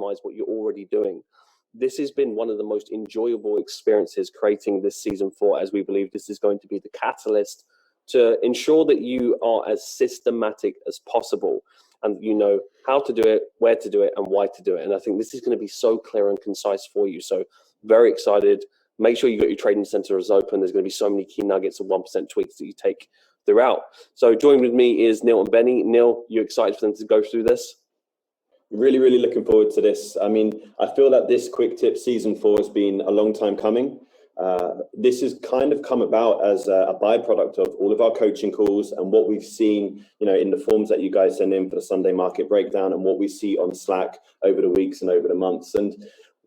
maximize what you're already doing. This has been one of the most enjoyable experiences creating this season 4, as we believe this is going to be the catalyst to ensure that you are as systematic as possible and you know how to do it, where to do it, and why to do it. And I think this is going to be so clear and concise for you. So very excited. Make sure you got your trading centers open. There's going to be so many key nuggets of 1% tweaks that you take throughout. So joining with me is Neil and Benny. Neil, you excited for them to go through this? Really, really looking forward to this. I mean, I feel that this quick tip season 4 has been a long time coming. This has kind of come about as a byproduct of all of our coaching calls and what we've seen, you know, in the forms that you guys send in for the Sunday market breakdown and what we see on Slack over the weeks and over the months. And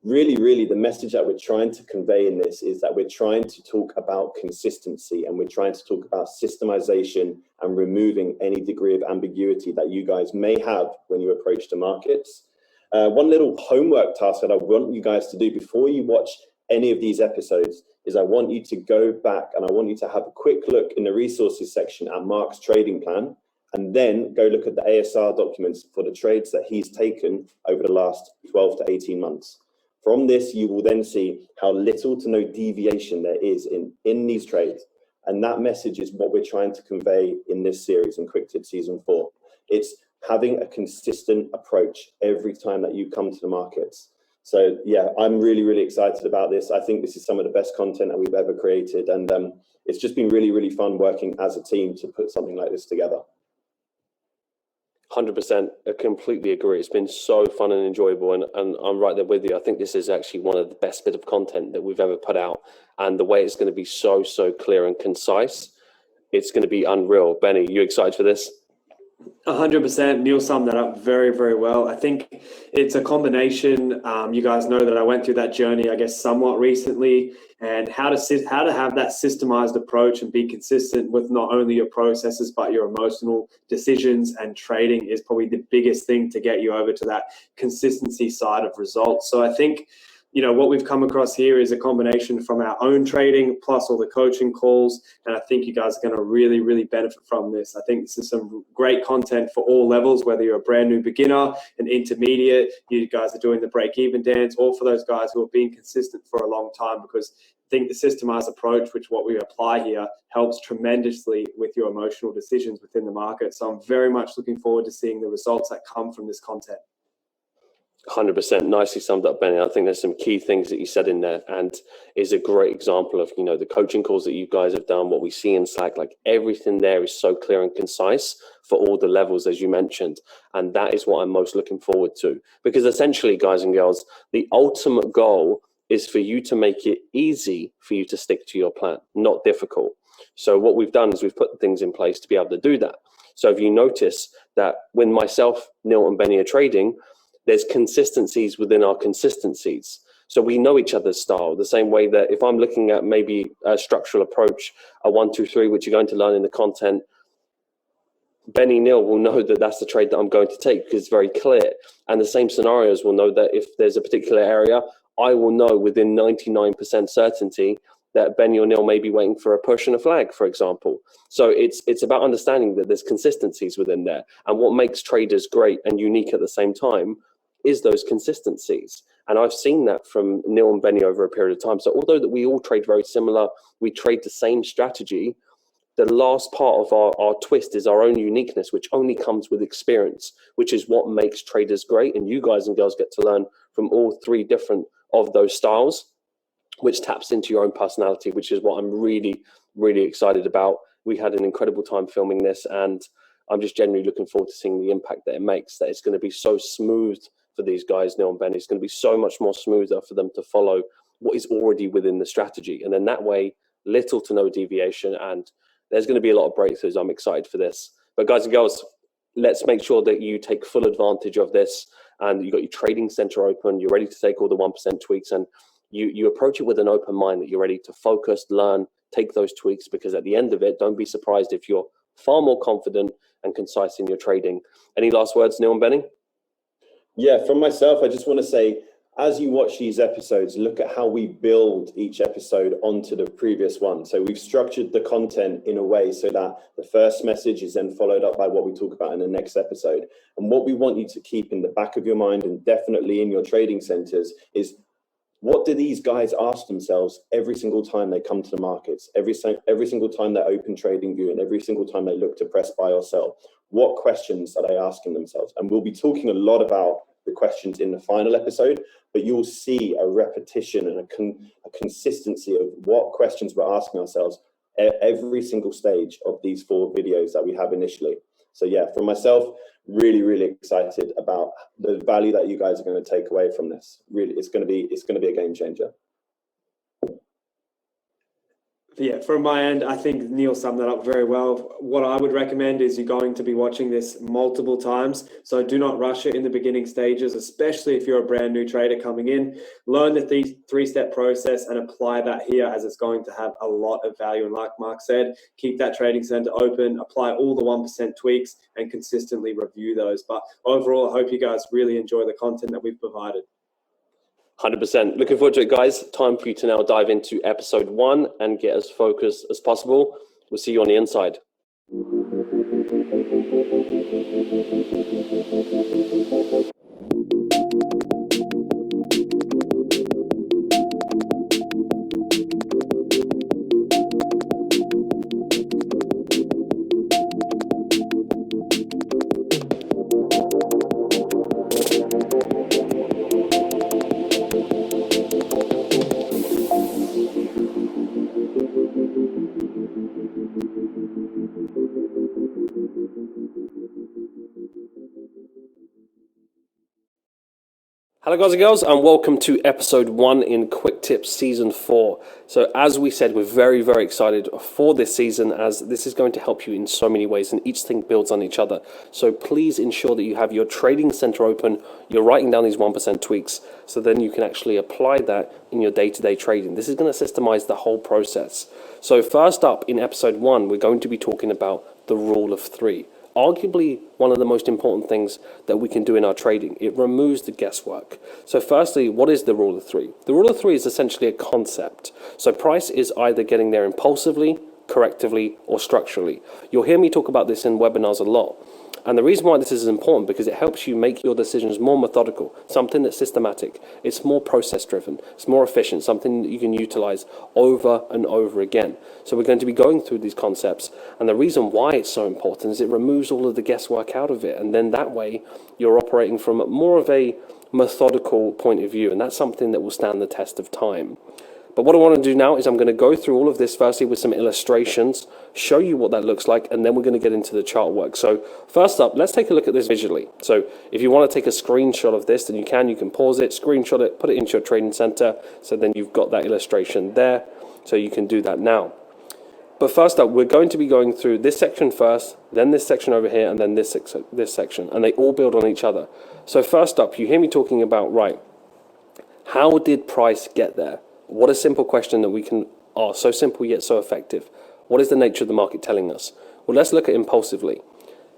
really, the message that we're trying to convey in this is that we're trying to talk about consistency and we're trying to talk about systemization and removing any degree of ambiguity that you guys may have when you approach the markets. One little homework task that I want you guys to do before you watch any of these episodes is I want you to go back and I want you to have a quick look in the resources section at Mark's trading plan and then go look at the ASR documents for the trades that he's taken over the last 12 to 18 months. From this, you will then see how little to no deviation there is in these trades. And that message is what we're trying to convey in this series in Quick Tip Season 4. It's having a consistent approach every time that you come to the markets. So yeah, I'm really excited about this. I think this is some of the best content that we've ever created. And it's just been really fun working as a team to put something like this together. 100%. I completely agree. It's been so fun and enjoyable, and I'm right there with you. I think this is actually one of the best bit of content that we've ever put out, and the way it's going to be so clear and concise, it's going to be unreal. Benny, you excited for this? 100%. Neil summed that up very well. I think it's a combination. You guys know that I went through that journey, I guess, somewhat recently, and how to have that systemized approach and be consistent with not only your processes but your emotional decisions, and trading is probably the biggest thing to get you over to that consistency side of results. So I think, you know, what we've come across here is a combination from our own trading plus all the coaching calls, and I think you guys are going to really benefit from this. I think this is some great content for all levels, whether you're a brand new beginner, an intermediate, you guys are doing the break-even dance, or for those guys who have been consistent for a long time, because I think the systemized approach, which what we apply here, helps tremendously with your emotional decisions within the market. So I'm very much looking forward to seeing the results that come from this content. 100%. Nicely summed up, Benny. I think there's some key things that you said in there, and is a great example of, you know, the coaching calls that you guys have done, what we see in Slack. Like, everything there is so clear and concise for all the levels, as you mentioned, and that is what I'm most looking forward to, because essentially, guys and girls, the ultimate goal is for you to make it easy for you to stick to your plan, not difficult. So what we've done is we've put things in place to be able to do that. So if you notice that when myself, Neil, and Benny are trading, there's consistencies within our consistencies. So we know each other's style, the same way that if I'm looking at maybe a structural approach, a 1, 2, 3, which you're going to learn in the content, Benny, Neil will know that that's the trade that I'm going to take because it's very clear. And the same scenarios will know that if there's a particular area, I will know within 99% certainty that Benny or Neil may be waiting for a push and a flag, for example. So it's about understanding that there's consistencies within there. And what makes traders great and unique at the same time is those consistencies. And I've seen that from Neil and Benny over a period of time. So although that we all trade very similar, we trade the same strategy, the last part of our twist is our own uniqueness, which only comes with experience, which is what makes traders great. And you guys and girls get to learn from all 3 different of those styles, which taps into your own personality, which is what I'm really excited about. We had an incredible time filming this, and I'm just genuinely looking forward to seeing the impact that it makes, that it's going to be so smooth for these guys, Neil and Ben. It's going to be so much more smoother for them to follow what is already within the strategy. And then that way, little to no deviation, and there's going to be a lot of breakthroughs. I'm excited for this. But guys and girls, let's make sure that you take full advantage of this, and you've got your trading center open, you're ready to take all the 1% tweaks, and you approach it with an open mind, that you're ready to focus, learn, take those tweaks, because at the end of it, don't be surprised if you're far more confident and concise in your trading. Any last words, Neil and Benny? Yeah, from myself, I just want to say, as you watch these episodes, look at how we build each episode onto the previous one. So we've structured the content in a way so that the first message is then followed up by what we talk about in the next episode. And what we want you to keep in the back of your mind, and definitely in your trading centers, is what do these guys ask themselves every single time they come to the markets, every single time they open TradingView, and every single time they look to press buy or sell? What questions are they asking themselves? And we'll be talking a lot about the questions in the final episode, but you'll see a repetition and a consistency of what questions we're asking ourselves at every single stage of these 4 videos that we have initially. So yeah, for myself, really, really excited about the value that you guys are going to take away from this. Really, it's going to be a game changer. Yeah, from my end, I think Neil summed that up very well. What I would recommend is you're going to be watching this multiple times. So do not rush it in the beginning stages, especially if you're a brand new trader coming in. Learn the 3-step process and apply that here, as it's going to have a lot of value. And like Mark said, keep that trading center open, apply all the 1% tweaks, and consistently review those. But overall, I hope you guys really enjoy the content that we've provided. 100%. Looking forward to it, guys. Time for you to now dive into episode 1 and get as focused as possible. We'll see you on the inside. Hello guys and girls, and welcome to episode 1 in Quick Tips Season 4. So as we said, we're very, very excited for this season, as this is going to help you in so many ways and each thing builds on each other. So please ensure that you have your trading center open, you're writing down these 1% tweaks, so then you can actually apply that in your day-to-day trading. This is going to systemize the whole process. So first up in episode 1, we're going to be talking about the rule of 3. Arguably one of the most important things that we can do in our trading. It removes the guesswork. So firstly, what is the rule of 3? The rule of 3 is essentially a concept. So price is either getting there impulsively, correctively, or structurally. You'll hear me talk about this in webinars a lot. And the reason why this is important, because it helps you make your decisions more methodical, something that's systematic. It's more process driven, it's more efficient, something that you can utilize over and over again. So we're going to be going through these concepts, and the reason why it's so important is it removes all of the guesswork out of it, and then that way you're operating from more of a methodical point of view, and that's something that will stand the test of time. But what I want to do now is I'm going to go through all of this firstly with some illustrations, show you what that looks like, and then we're going to get into the chart work. So first up, let's take a look at this visually. So if you want to take a screenshot of this, then you can pause it, screenshot it, put it into your trading center, so then you've got that illustration there, so you can do that now. But first up, we're going to be going through this section first, then this section over here, and then this section, and they all build on each other. So first up, you hear me talking about, right, how did price get there? What a simple question that we can ask, so simple yet so effective. What is the nature of the market telling us? Well, let's look at impulsively.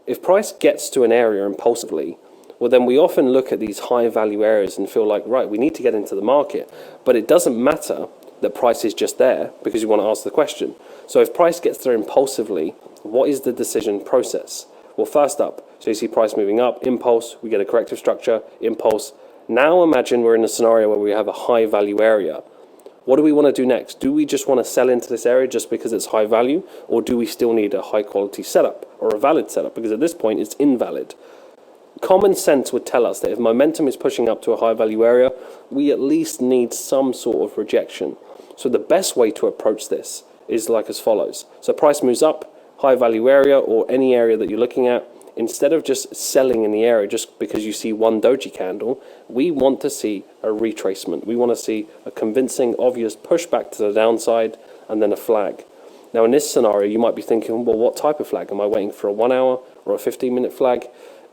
If price gets to an area impulsively, well, then we often look at these high value areas and feel like, right, we need to get into the market. But it doesn't matter that price is just there, because you want to ask the question. So if price gets there impulsively, what is the decision process? Well, first up, so you see price moving up, impulse, we get a corrective structure, impulse. Now imagine we're in a scenario where we have a high value area. What do we want to do next? Do we just want to sell into this area just because it's high value, or do we still need a high quality setup or a valid setup? Because at this point it's invalid. Common sense would tell us that if momentum is pushing up to a high value area, we at least need some sort of rejection. So the best way to approach this is like as follows. So price moves up, high value area or any area that you're looking at. Instead of just selling in the area just because you see one doji candle, we want to see a retracement. We want to see a convincing, obvious pushback to the downside and then a flag. Now in this scenario, you might be thinking, well, what type of flag? Am I waiting for a 1 hour or a 15-minute flag?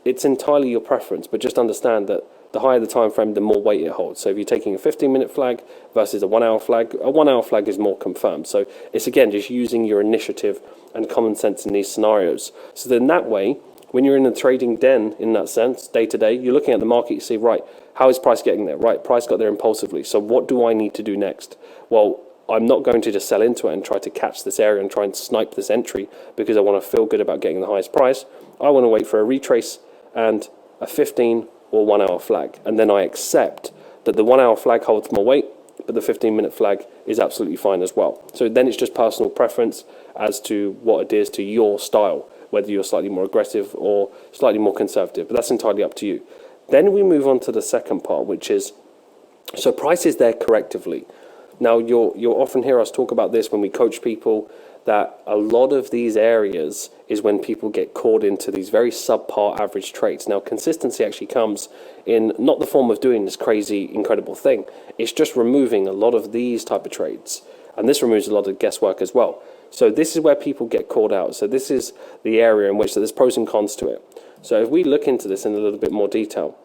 It's entirely your preference, but just understand that the higher the time frame, the more weight it holds. So if you're taking a 15-minute flag versus a 1 hour flag, a 1 hour flag is more confirmed. So it's again just using your initiative and common sense in these scenarios. So then that way, When you're in a trading den, in that sense, day to day, you're looking at the market, you see, right, how is price getting there? Right, price got there impulsively. So what do I need to do next? Well, I'm not going to just sell into it and try to catch this area and try and snipe this entry because I want to feel good about getting the highest price. I want to wait for a retrace and a 15 or 1 hour flag. And then I accept that the 1 hour flag holds more weight, but the 15-minute flag is absolutely fine as well. So then it's just personal preference as to what adheres to your style, whether you're slightly more aggressive or slightly more conservative, but that's entirely up to you. Then we move on to the second part, which is, so price is there correctively. Now, you'll often hear us talk about this when we coach people, that a lot of these areas is when people get caught into these very subpar average trades. Now, consistency actually comes in not the form of doing this crazy, incredible thing. It's just removing a lot of these type of trades. And this removes a lot of guesswork as well. So this is where people get caught out. So this is the area in which there's pros and cons to it. So if we look into this in a little bit more detail,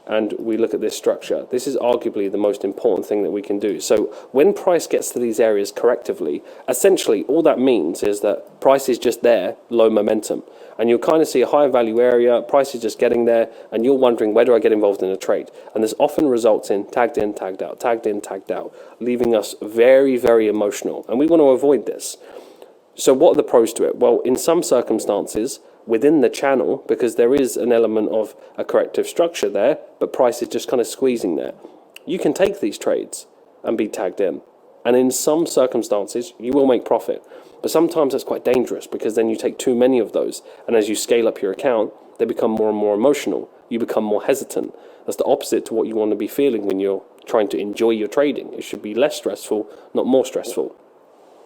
and we look at this structure, this is arguably the most important thing that we can do. So when price gets to these areas correctively, essentially all that means is that price is just there, low momentum. And you'll kind of see a high value area, price is just getting there, and you're wondering, where do I get involved in a trade? And this often results in tagged in, tagged out, tagged in, tagged out, leaving us very, very emotional. And we want to avoid this. So what are the pros to it? Well, in some circumstances, within the channel, because there is an element of a corrective structure there, but price is just kind of squeezing there, you can take these trades and be tagged in. And in some circumstances, you will make profit. But sometimes that's quite dangerous because then you take too many of those. And as you scale up your account, they become more and more emotional. You become more hesitant. That's the opposite to what you want to be feeling when you're trying to enjoy your trading. It should be less stressful, not more stressful.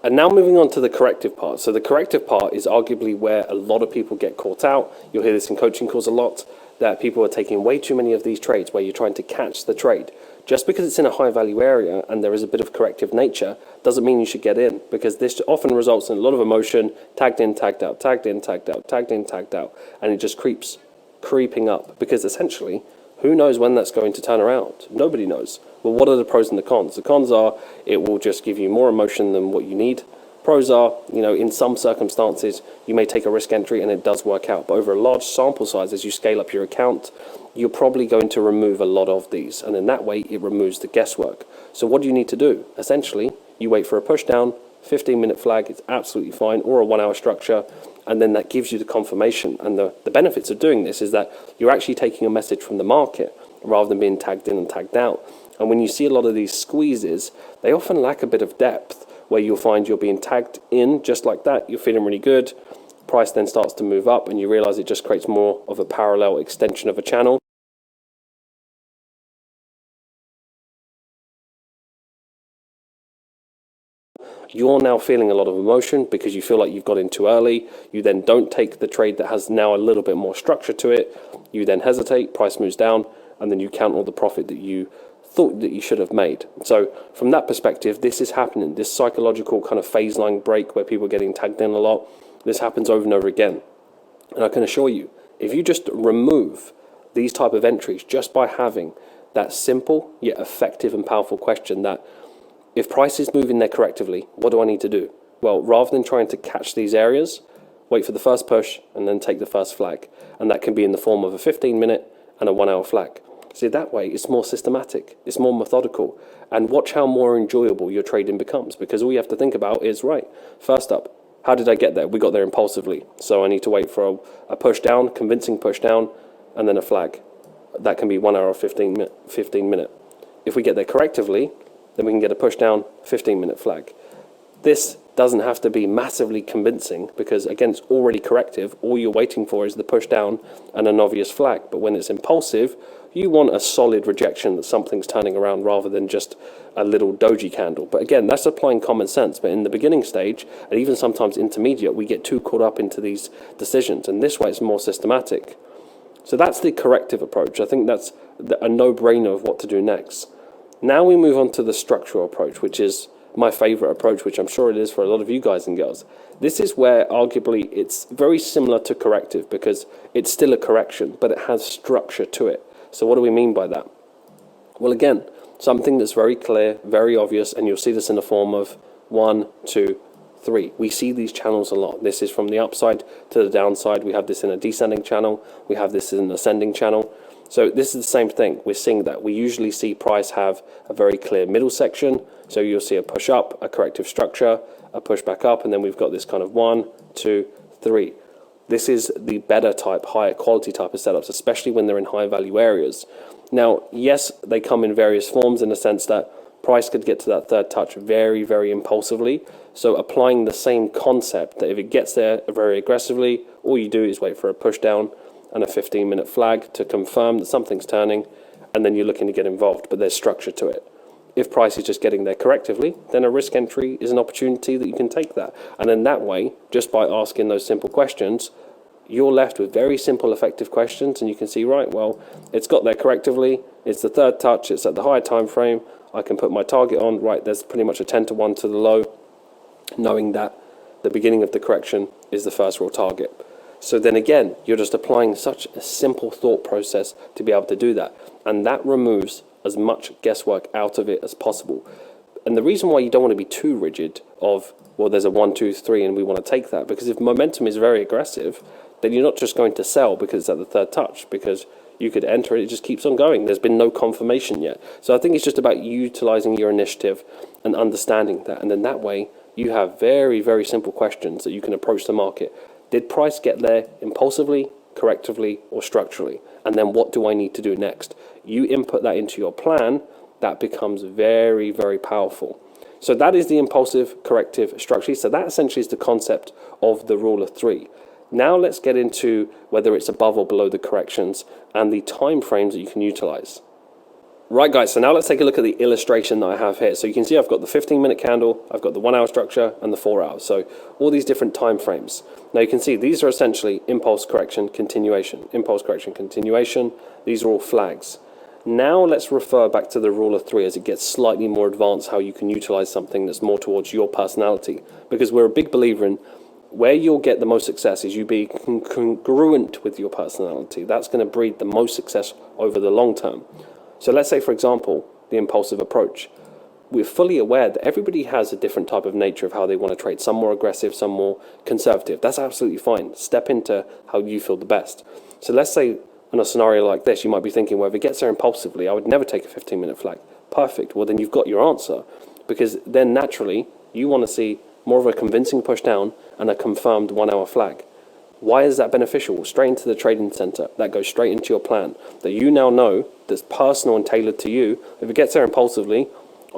And now moving on to the corrective part. So the corrective part is arguably where a lot of people get caught out. You'll hear this in coaching calls a lot, that people are taking way too many of these trades where you're trying to catch the trade. Just because it's in a high value area and there is a bit of corrective nature doesn't mean you should get in, because this often results in a lot of emotion, tagged in, tagged out, tagged in, tagged out, tagged in, tagged out, and it just creeping up, because essentially, who knows when that's going to turn around? Nobody knows. Well, what are the pros and the cons? The cons are it will just give you more emotion than what you need. Pros are, in some circumstances, you may take a risk entry and it does work out. But over a large sample size, as you scale up your account, you're probably going to remove a lot of these. And in that way, it removes the guesswork. So what do you need to do? Essentially, you wait for a push down, 15-minute flag, it's absolutely fine, or a 1 hour structure. And then that gives you the confirmation. And the benefits of doing this is that you're actually taking a message from the market rather than being tagged in and tagged out. And when you see a lot of these squeezes, they often lack a bit of depth, where you'll find you're being tagged in just like that. You're feeling really good. Price then starts to move up and you realize it just creates more of a parallel extension of a channel. You're now feeling a lot of emotion because you feel like you've got in too early. You then don't take the trade that has now a little bit more structure to it. You then hesitate, price moves down, and then you count all the profit that you thought that you should have made. So from that perspective, this is happening. This psychological kind of phase line break where people are getting tagged in a lot, this happens over and over again. And I can assure you, if you just remove these type of entries just by having that simple yet effective and powerful question that, if price is moving there correctively, what do I need to do? Well, rather than trying to catch these areas, wait for the first push and then take the first flag. And that can be in the form of a 15-minute and a 1 hour flag. See, that way it's more systematic, it's more methodical, and watch how more enjoyable your trading becomes, because all you have to think about is, right, first up, how did I get there? We got there impulsively, so I need to wait for a push down, convincing push down, and then a flag. That can be 1 hour or 15 minute. If we get there correctively, then we can get a push down, 15-minute flag. This doesn't have to be massively convincing because, again, it's already corrective. All you're waiting for is the push down and an obvious flag. But when it's impulsive, you want a solid rejection that something's turning around rather than just a little doji candle. But again, that's applying common sense. But in the beginning stage, and even sometimes intermediate, we get too caught up into these decisions. And this way, it's more systematic. So that's the corrective approach. I think that's a no-brainer of what to do next. Now we move on to the structural approach, which is my favorite approach, which I'm sure it is for a lot of you guys and girls. This is where arguably it's very similar to corrective because it's still a correction, but it has structure to it. So what do we mean by that? Well, again, something that's very clear, very obvious, and you'll see this in the form of 1, 2, 3. We see these channels a lot. This is from the upside to the downside. We have this in a descending channel. We have this in an ascending channel. So this is the same thing. We're seeing that. We usually see price have a very clear middle section. So you'll see a push up, a corrective structure, a push back up, and then we've got this kind of 1, 2, 3. This is the better type, higher quality type of setups, especially when they're in high value areas. Now, yes, they come in various forms in the sense that price could get to that third touch very, very impulsively. So applying the same concept that if it gets there very aggressively, all you do is wait for a push down and a 15-minute flag to confirm that something's turning, and then you're looking to get involved, but there's structure to it. If price is just getting there correctively, then a risk entry is an opportunity that you can take that. And then that way, just by asking those simple questions, you're left with very simple, effective questions, and you can see, right, well, it's got there correctively, it's the third touch, it's at the higher time frame, I can put my target on, right, there's pretty much a 10 to 1 to the low, knowing that the beginning of the correction is the first raw target. So then again, you're just applying such a simple thought process to be able to do that. And that removes as much guesswork out of it as possible. And the reason why you don't want to be too rigid of, well, there's a 1, 2, 3 and we want to take that, because if momentum is very aggressive, then you're not just going to sell because it's at the third touch, because you could enter it, it just keeps on going. There's been no confirmation yet. So I think it's just about utilizing your initiative and understanding that. And then that way you have very, very simple questions that you can approach the market. Did price get there impulsively, correctively, or structurally? And then what do I need to do next? You input that into your plan, that becomes very, very powerful. So that is the impulsive, corrective, structurally. So that essentially is the concept of the rule of 3. Now let's get into whether it's above or below the corrections and the time frames that you can utilize. Right, guys, so now let's take a look at the illustration that I have here. So you can see I've got the 15-minute candle, I've got the 1 hour structure, and the 4 hours. So all these different time frames. Now you can see these are essentially impulse correction, continuation, impulse correction, continuation. These are all flags. Now let's refer back to the rule of 3 as it gets slightly more advanced, how you can utilize something that's more towards your personality. Because we're a big believer in where you'll get the most success is you be congruent with your personality. That's going to breed the most success over the long term. So let's say, for example, the impulsive approach. We're fully aware that everybody has a different type of nature of how they want to trade. Some more aggressive, some more conservative. That's absolutely fine. Step into how you feel the best. So let's say in a scenario like this, you might be thinking, well, if it gets there impulsively, I would never take a 15-minute flag. Perfect. Well, then you've got your answer, because then naturally you want to see more of a convincing push down and a confirmed 1 hour flag. Why is that beneficial? Straight into the trading center. That goes straight into your plan that you now know that's personal and tailored to you. If it gets there impulsively,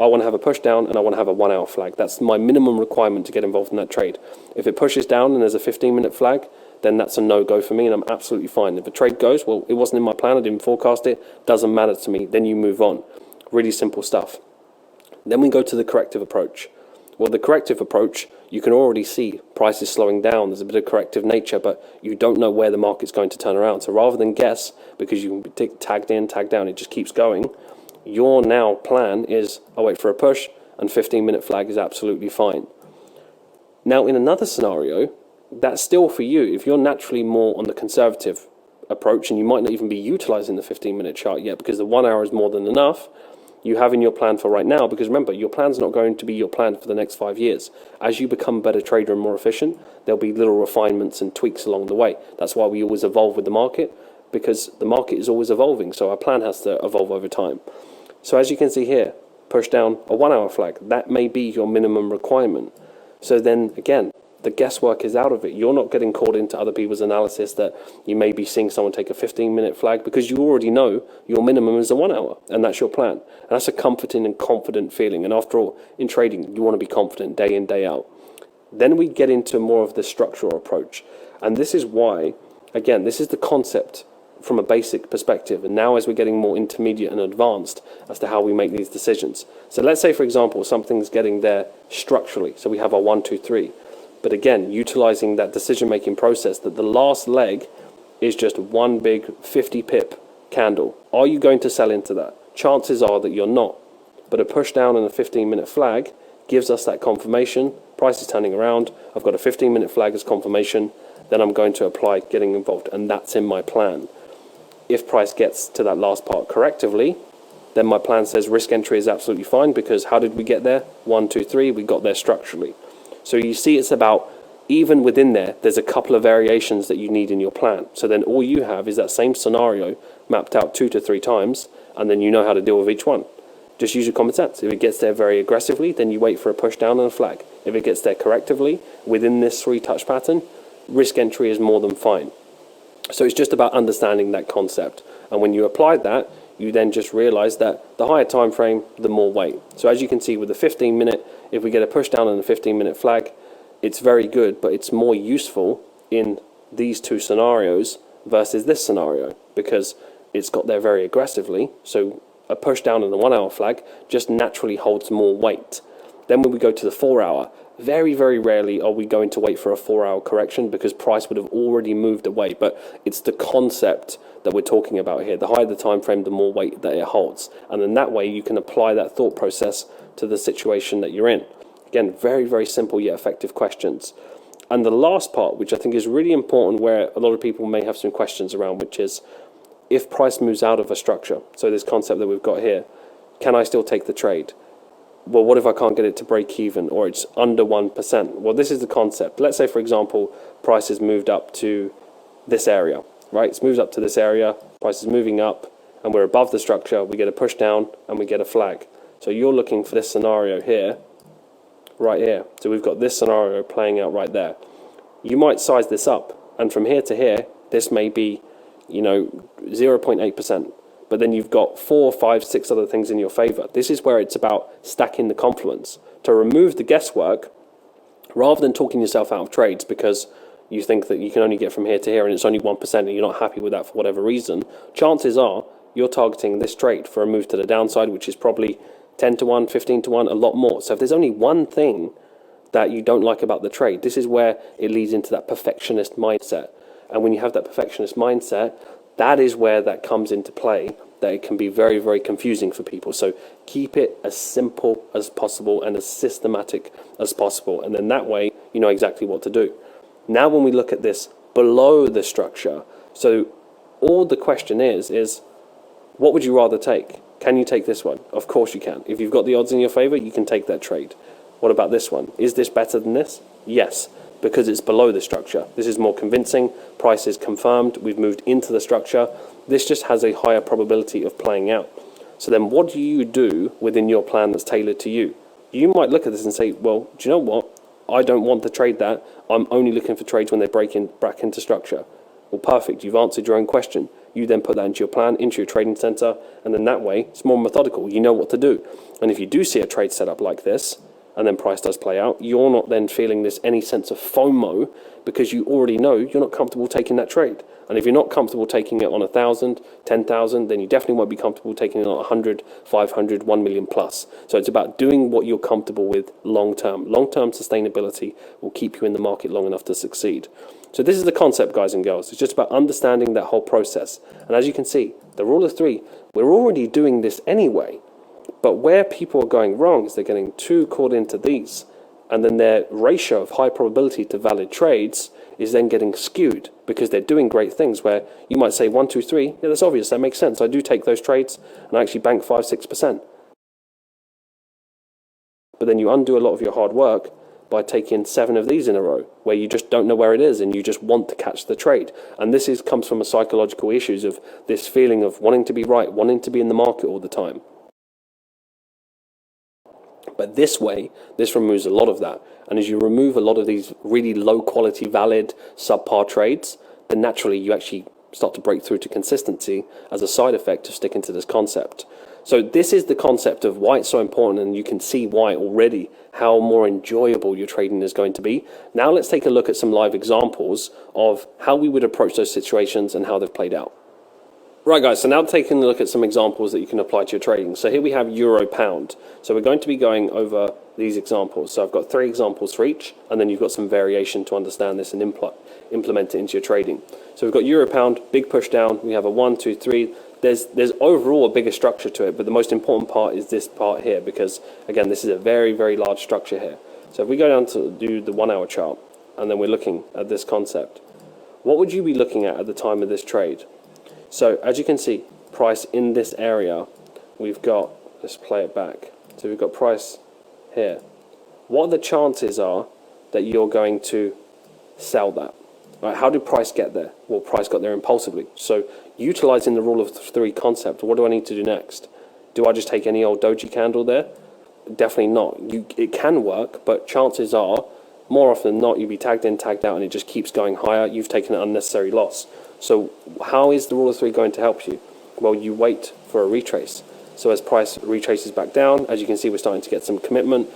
I want to have a push down and I want to have a 1 hour flag. That's my minimum requirement to get involved in that trade. If it pushes down and there's a 15-minute flag, then that's a no-go for me and I'm absolutely fine. If a trade goes, well, it wasn't in my plan, I didn't forecast it, doesn't matter to me, then you move on. Really simple stuff. Then we go to the corrective approach. Well, the corrective approach, you can already see price is slowing down. There's a bit of corrective nature, but you don't know where the market's going to turn around. So rather than guess, because you can be tagged in, tagged down, it just keeps going, your now plan is, I'll wait for a push, and 15-minute flag is absolutely fine. Now, in another scenario, that's still for you. If you're naturally more on the conservative approach, and you might not even be utilizing the 15-minute chart yet because the 1 hour is more than enough, you have in your plan for right now, because remember, your plan's not going to be your plan for the next 5 years. As you become a better trader and more efficient, there'll be little refinements and tweaks along the way. That's why we always evolve with the market, because the market is always evolving, so our plan has to evolve over time. So as you can see here, push down a 1 hour flag. That may be your minimum requirement. So then again, the guesswork is out of it. You're not getting caught into other people's analysis that you may be seeing someone take a 15-minute flag, because you already know your minimum is a 1 hour and that's your plan. And that's a comforting and confident feeling. And after all, in trading, you want to be confident day in, day out. Then we get into more of the structural approach. And this is why, again, this is the concept from a basic perspective. And now as we're getting more intermediate and advanced as to how we make these decisions. So let's say, for example, something's getting there structurally. So we have our 1, 2, 3. But again, utilizing that decision-making process, that the last leg is just one big 50-pip candle. Are you going to sell into that? Chances are that you're not. But a push down and a 15-minute flag gives us that confirmation. Price is turning around. I've got a 15-minute flag as confirmation. Then I'm going to apply getting involved, and that's in my plan. If price gets to that last part correctively, then my plan says risk entry is absolutely fine, because how did we get there? 1, 2, 3, we got there structurally. So you see it's about, even within there's a couple of variations that you need in your plan. So then all you have is that same scenario mapped out 2 to 3 times, and then you know how to deal with each one. Just use your common sense. If it gets there very aggressively, then you wait for a push down and a flag. If it gets there correctively within this 3-touch pattern, risk entry is more than fine. So it's just about understanding that concept. And when you apply that, you then just realize that the higher time frame, the more weight. So as you can see with the 15-minute, if we get a push down and a 15-minute flag, it's very good, but it's more useful in these 2 scenarios versus this scenario, because it's got there very aggressively. So a push down and a 1 hour flag just naturally holds more weight. Then when we go to the 4 hour, very, very rarely are we going to wait for a 4 hour correction, because price would have already moved away. But it's the concept that we're talking about here. The higher the time frame, the more weight that it holds. And then that way you can apply that thought process to the situation that you're in. Again, very, very simple yet effective questions. And the last part, which I think is really important, where a lot of people may have some questions around, which is, if price moves out of a structure, so this concept that we've got here, can I still take the trade? Well, what if I can't get it to break even, or it's under 1%? Well, this is the concept. Let's say, for example, price has moved up to this area, right? It's moved up to this area, price is moving up, and we're above the structure, we get a push down, and we get a flag. So you're looking for this scenario here, right here. So we've got this scenario playing out right there. You might size this up, and from here to here, this may be 0.8%, but then you've got 4, 5, 6 other things in your favor. This is where it's about stacking the confluence to remove the guesswork, rather than talking yourself out of trades because you think that you can only get from here to here and it's only 1% and you're not happy with that for whatever reason. Chances are you're targeting this trade for a move to the downside, which is probably 10 to 1, 15 to 1, a lot more. So if there's only one thing that you don't like about the trade, this is where it leads into that perfectionist mindset. And when you have that perfectionist mindset, that is where that comes into play, that it can be very, very confusing for people. So keep it as simple as possible and as systematic as possible. And then that way, you know exactly what to do. Now, when we look at this below the structure, so all the question is what would you rather take? Can you take this one? Of course you can. If you've got the odds in your favor, you can take that trade. What about this one? Is this better than this? Yes, because it's below the structure. This is more convincing. Price is confirmed. We've moved into the structure. This just has a higher probability of playing out. So then what do you do within your plan that's tailored to you? You might look at this and say, well, do you know what? I don't want to trade that. I'm only looking for trades when they break into structure. Well, perfect. You've answered your own question. You then put that into your plan, into your trading center, and then that way it's more methodical. You know what to do. And if you do see a trade set up like this, and then price does play out, you're not then feeling any sense of FOMO, because you already know you're not comfortable taking that trade. And if you're not comfortable taking it on 1,000, 10,000, then you definitely won't be comfortable taking it on 100, 500, 1 million plus. So it's about doing what you're comfortable with long term. Long-term sustainability will keep you in the market long enough to succeed. So this is the concept, guys and girls. It's just about understanding that whole process. And as you can see, the rule of three, we're already doing this anyway. But where people are going wrong is they're getting too caught into these. And then their ratio of high probability to valid trades is then getting skewed, because they're doing great things where you might say 1, 2, 3. Yeah, that's obvious. That makes sense. I do take those trades and I actually bank 5, 6%. But then you undo a lot of your hard work by taking 7 of these in a row, where you just don't know where it is and you just want to catch the trade. And this comes from a psychological issues of this feeling of wanting to be right, wanting to be in the market all the time. But this way, this removes a lot of that. And as you remove a lot of these really low quality, valid, subpar trades, then naturally you actually start to break through to consistency as a side effect of sticking to this concept. So this is the concept of why it's so important, and you can see why already, how more enjoyable your trading is going to be. Now let's take a look at some live examples of how we would approach those situations and how they've played out. Right, guys, so now taking a look at some examples that you can apply to your trading. So here we have euro pound. So we're going to be going over these examples. So I've got 3 examples for each, and then you've got some variation to understand this and implement it into your trading. So we've got euro pound, big push down. We have a 1, 2, 3. There's overall a bigger structure to it, but the most important part is this part here, because again, this is a very, very large structure here. So if we go down to do the 1 hour chart, and then we're looking at this concept, what would you be looking at the time of this trade? So as you can see, price in this area, we've got, let's play it back. So we've got price here. What the chances are that you're going to sell that? Right? How did price get there? Well, price got there impulsively. So utilizing the rule of three concept, what do I need to do next? Do I just take any old doji candle there? Definitely not. It can work, but chances are, more often than not, you'll be tagged in, tagged out, and it just keeps going higher. You've taken an unnecessary loss. So how is the rule of three going to help you? Well, you wait for a retrace. So as price retraces back down, as you can see, we're starting to get some commitment.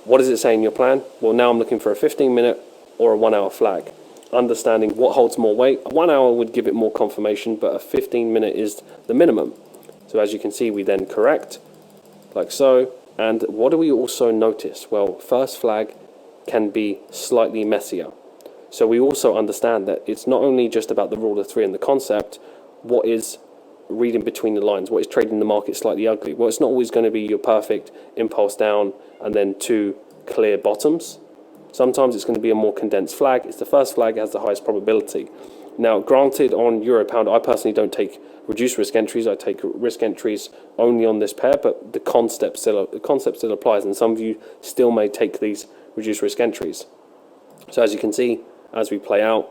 What does it say in your plan? Well, now I'm looking for a 15-minute or a 1-hour flag. Understanding what holds more weight. A 1 hour would give it more confirmation, but a 15-minute is the minimum. So as you can see, we then correct, like so. And what do we also notice? Well, first flag can be slightly messier. So we also understand that it's not only just about the rule of three and the concept, what is reading between the lines, what is trading the market slightly ugly. Well, it's not always going to be your perfect impulse down and then two clear bottoms. Sometimes it's going to be a more condensed flag. It's the first flag that has the highest probability. Now, granted, on Euro Pound, I personally don't take reduced risk entries. I take risk entries only on this pair, but the concept still applies, and some of you still may take these reduced risk entries. So as you can see, as we play out,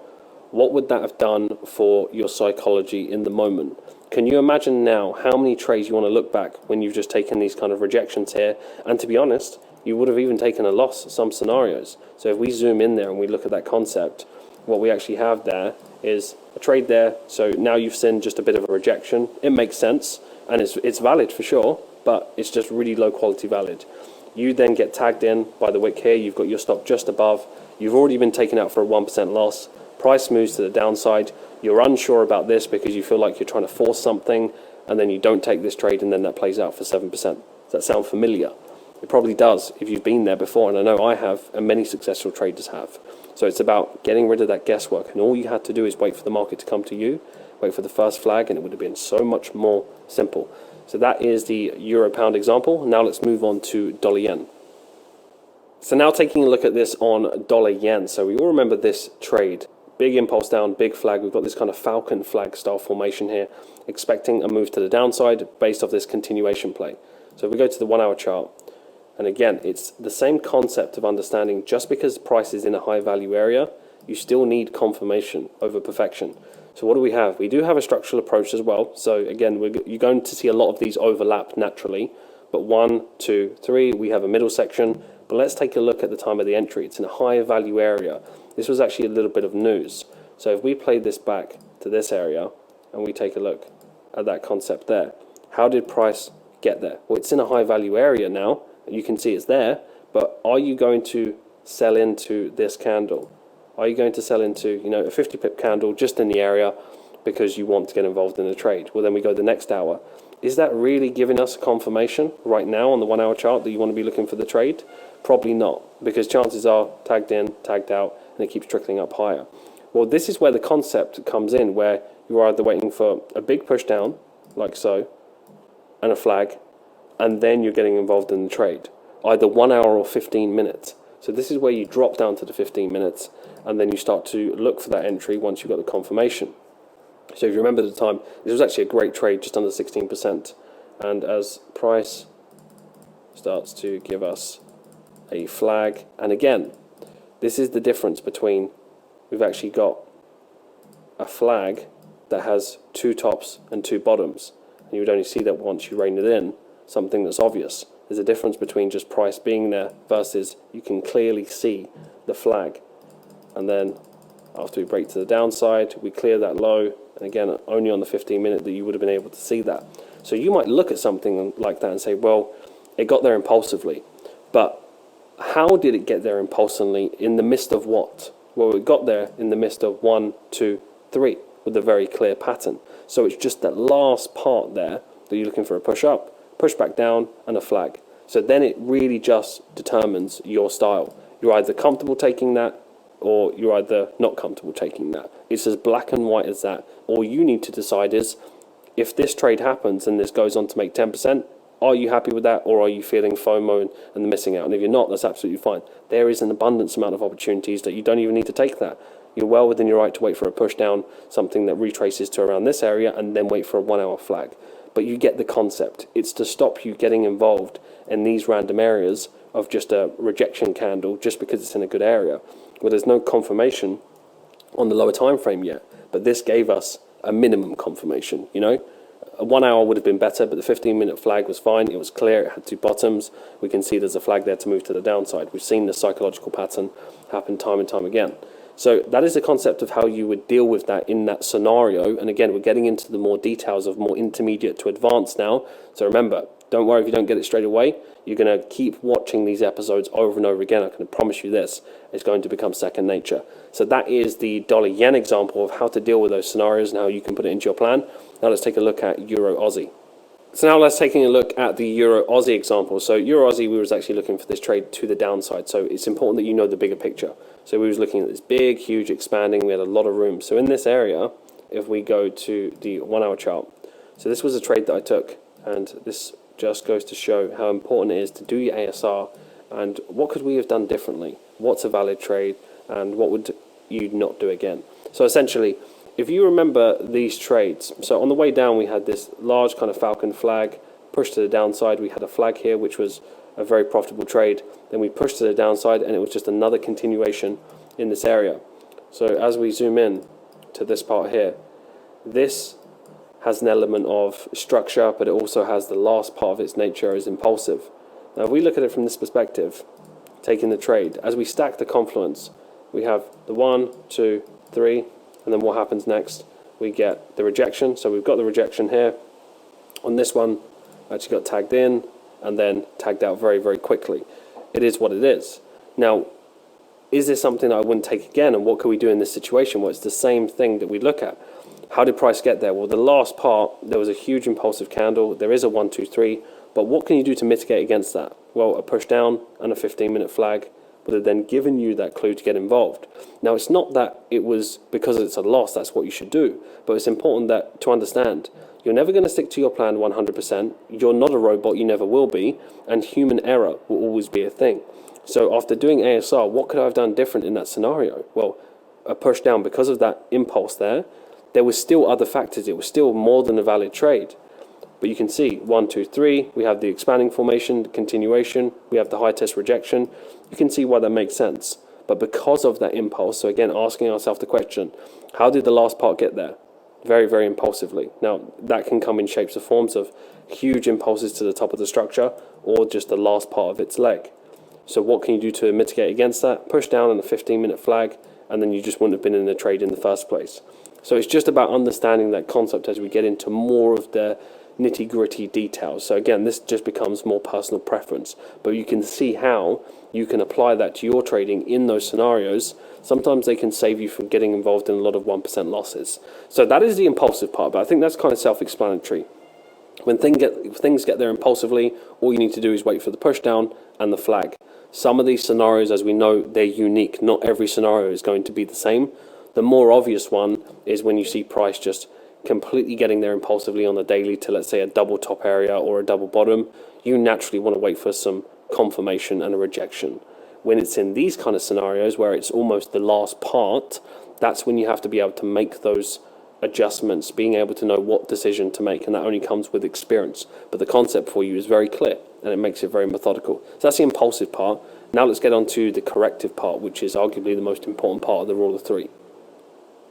what would that have done for your psychology in the moment? Can you imagine now how many trades you want to look back when you've just taken these kind of rejections here? And to be honest, you would have even taken a loss in some scenarios. So if we zoom in there and we look at that concept, what we actually have there is a trade there. So now you've seen just a bit of a rejection. It makes sense, and it's valid for sure, but it's just really low quality valid. You then get tagged in by the wick here. You've got your stop just above. You've already been taken out for a 1% loss. Price moves to the downside. You're unsure about this because you feel like you're trying to force something, and then you don't take this trade, and then that plays out for 7%. Does that sound familiar? It probably does if you've been there before, and I know I have, and many successful traders have. So it's about getting rid of that guesswork, and all you had to do is wait for the market to come to you, wait for the first flag, and it would have been so much more simple. So that is the Euro Pound example. Now let's move on to Dollar Yen. So now taking a look at this on Dollar Yen. So we all remember this trade. Big impulse down, big flag. We've got this kind of falcon flag style formation here, expecting a move to the downside based off this continuation play. So if we go to the 1 hour chart, and again, it's the same concept of understanding just because price is in a high value area, you still need confirmation over perfection. So what do we have? We do have a structural approach as well. So again, you're going to see a lot of these overlap naturally, but 1, 2, 3, we have a middle section. But let's take a look at the time of the entry. It's in a higher value area. This was actually a little bit of news. So if we play this back to this area and we take a look at that concept there, how did price get there? Well, it's in a high value area now. You can see it's there, but are you going to sell into this candle? Are you going to sell into, a 50 pip candle just in the area because you want to get involved in a trade? Well, then we go the next hour. Is that really giving us confirmation right now on the 1 hour chart that you want to be looking for the trade? Probably not, because chances are tagged in, tagged out, and it keeps trickling up higher. Well, this is where the concept comes in, where you're either waiting for a big push down, like so, and a flag, and then you're getting involved in the trade, either 1 hour or 15 minutes. So this is where you drop down to the 15 minutes, and then you start to look for that entry once you've got the confirmation. So if you remember the time, this was actually a great trade, just under 16%. And as price starts to give us a flag, and again, this is the difference between, we've actually got a flag that has two tops and two bottoms, and you would only see that once you rein it in, something that's obvious. There's a difference between just price being there versus you can clearly see the flag. And then after we break to the downside, we clear that low, and again, only on the 15 minute that you would have been able to see that. So you might look at something like that and say, well, it got there impulsively, but how did it get there impulsively in the midst of what? Well, it got there in the midst of 1, 2, 3 with a very clear pattern. So it's just that last part there that you're looking for a push up, push back down, and a flag. So then it really just determines your style. You're either comfortable taking that, or you're either not comfortable taking that. It's as black and white as that. All you need to decide is, if this trade happens and this goes on to make 10%, are you happy with that, or are you feeling FOMO and missing out? And if you're not, that's absolutely fine. There is an abundance amount of opportunities that you don't even need to take that. You're well within your right to wait for a push down, something that retraces to around this area, and then wait for a 1 hour flag. But you get the concept. It's to stop you getting involved in these random areas of just a rejection candle just because it's in a good area. Well, there's no confirmation on the lower time frame yet, but this gave us a minimum confirmation. A 1 hour would have been better, but the 15-minute flag was fine. It was clear. It had two bottoms. We can see there's a flag there to move to the downside. We've seen the psychological pattern happen time and time again. So that is the concept of how you would deal with that in that scenario. And again, we're getting into the more details of more intermediate to advanced now. So remember, don't worry if you don't get it straight away. You're going to keep watching these episodes over and over again. I can promise you this. It's going to become second nature. So that is the dollar yen example of how to deal with those scenarios and how you can put it into your plan. Now let's take a look at Euro Aussie. So now let's take a look at the Euro Aussie example. So Euro Aussie, we was actually looking for this trade to the downside. So it's important that you know the bigger picture. So we was looking at this big, huge expanding. We had a lot of room. So in this area, if we go to the 1 hour chart, so this was a trade that I took, and this just goes to show how important it is to do your ASR and what could we have done differently, what's a valid trade, and what would you not do again. So essentially, if you remember these trades, so on the way down we had this large kind of falcon flag, pushed to the downside. We had a flag here which was a very profitable trade. Then we pushed to the downside and it was just another continuation in this area. So as we zoom in to this part here, this has an element of structure, but it also has the last part of its nature is impulsive. Now if we look at it from this perspective, taking the trade, as we stack the confluence, we have the 1, 2, 3, and then what happens next? We get the rejection. So we've got the rejection here. On this one, actually got tagged in and then tagged out very, very quickly. It is what it is. Now, is this something that I wouldn't take again? And what can we do in this situation? Well, it's the same thing that we look at. How did price get there? Well, the last part, there was a huge impulsive candle. There is a 1, 2, 3. But what can you do to mitigate against that? Well, a push down and a 15-minute flag would have then given you that clue to get involved. Now, it's not that it was because it's a loss, that's what you should do. But it's important that to understand, you're never going to stick to your plan 100%. You're not a robot, you never will be. And human error will always be a thing. So after doing ASR, what could I have done different in that scenario? Well, a push down because of that impulse there was still other factors. It was still more than a valid trade. But you can see 1, 2, 3, we have the expanding formation, the continuation, we have the high test rejection. You can see why that makes sense. But because of that impulse, so again, asking ourselves the question, how did the last part get there? Very, very impulsively. Now, that can come in shapes or forms of huge impulses to the top of the structure or just the last part of its leg. So what can you do to mitigate against that? Push down on a 15-minute flag, and then you just wouldn't have been in the trade in the first place. So it's just about understanding that concept as we get into more of the nitty-gritty details. So again, this just becomes more personal preference, but you can see how you can apply that to your trading in those scenarios. Sometimes they can save you from getting involved in a lot of 1% losses. So that is the impulsive part, but I think that's kind of self-explanatory. When things get there impulsively, all you need to do is wait for the push down and the flag. Some of these scenarios, as we know, they're unique. Not every scenario is going to be the same. The more obvious one is when you see price just completely getting there impulsively on the daily to, let's say, a double top area or a double bottom. You naturally want to wait for some confirmation and a rejection. When it's in these kind of scenarios where it's almost the last part, that's when you have to be able to make those adjustments, being able to know what decision to make, and that only comes with experience. But the concept for you is very clear and it makes it very methodical. So that's the impulsive part. Now let's get on to the corrective part, which is arguably the most important part of the rule of three.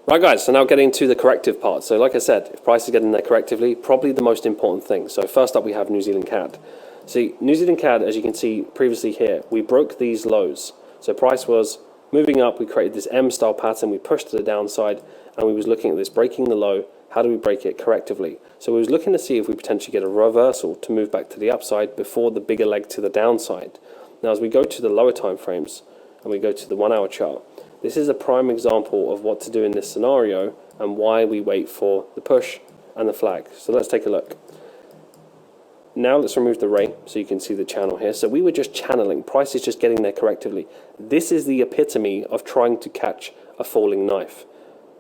Right guys, so now getting to the corrective part. So like I said, if price is getting there correctively, probably the most important thing. So first up we have New Zealand CAD. See, New Zealand CAD, as you can see previously here, we broke these lows. So price was moving up, we created this M style pattern, we pushed to the downside, and we was looking at this, breaking the low. How do we break it correctively? So we was looking to see if we potentially get a reversal to move back to the upside before the bigger leg to the downside. Now as we go to the lower time frames and we go to the 1 hour chart, this is a prime example of what to do in this scenario and why we wait for the push and the flag. So let's take a look. Now let's remove the ray so you can see the channel here. So we were just channeling. Price is just getting there correctively. This is the epitome of trying to catch a falling knife.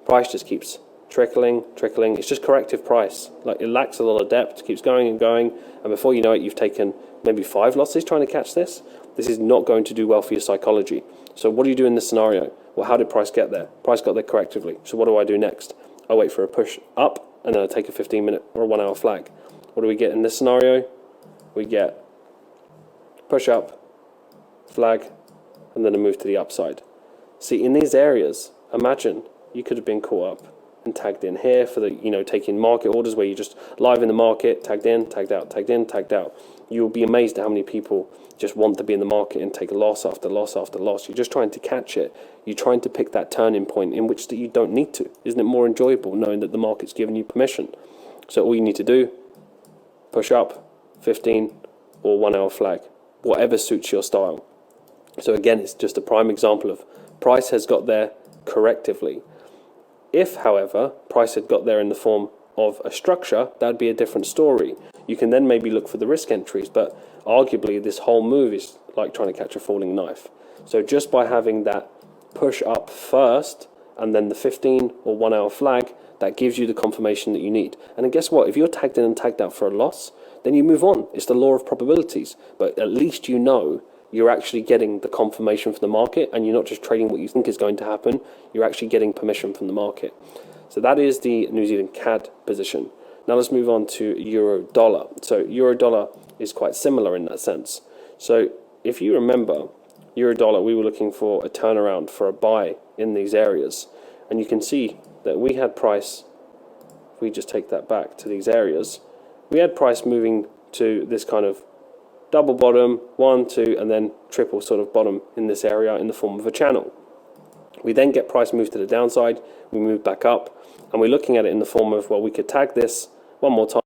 Price just keeps trickling. It's just corrective price. Like, it lacks a lot of depth, keeps going and going, and before you know it, you've taken maybe 5 losses trying to catch this. This is not going to do well for your psychology. So what do you do in this scenario? Well, how did price get there? Price got there correctively. So what do I do next? I wait for a push up, and then I take a 15-minute or a 1 hour flag. What do we get in this scenario? We get push up, flag, and then a move to the upside. See, in these areas, imagine you could have been caught up and tagged in here for the, taking market orders where you just live in the market, tagged in, tagged out, tagged in, tagged out. You'll be amazed at how many people just want to be in the market and take loss after loss after loss. You're just trying to catch it. You're trying to pick that turning point in which that you don't need to. Isn't it more enjoyable knowing that the market's giving you permission? So all you need to do, push up, 15 or 1 hour flag, whatever suits your style. So again, it's just a prime example of price has got there correctively. If, however, price had got there in the form of a structure, that'd be a different story. You can then maybe look for the risk entries, but arguably this whole move is like trying to catch a falling knife. So just by having that push up first and then the 15 or 1 hour flag, that gives you the confirmation that you need. And then guess what? If you're tagged in and tagged out for a loss, then you move on. It's the law of probabilities. But at least you know you're actually getting the confirmation from the market and you're not just trading what you think is going to happen. You're actually getting permission from the market. So that is the New Zealand CAD position. Now let's move on to euro dollar. So euro dollar is quite similar in that sense. So if you remember, euro dollar, we were looking for a turnaround for a buy in these areas. And you can see that we had price, if we just take that back to these areas, we had price moving to this kind of double bottom, 1, 2, and then triple sort of bottom in this area in the form of a channel. We then get price move to the downside, we move back up, and we're looking at it in the form of, well, we could tag this one more time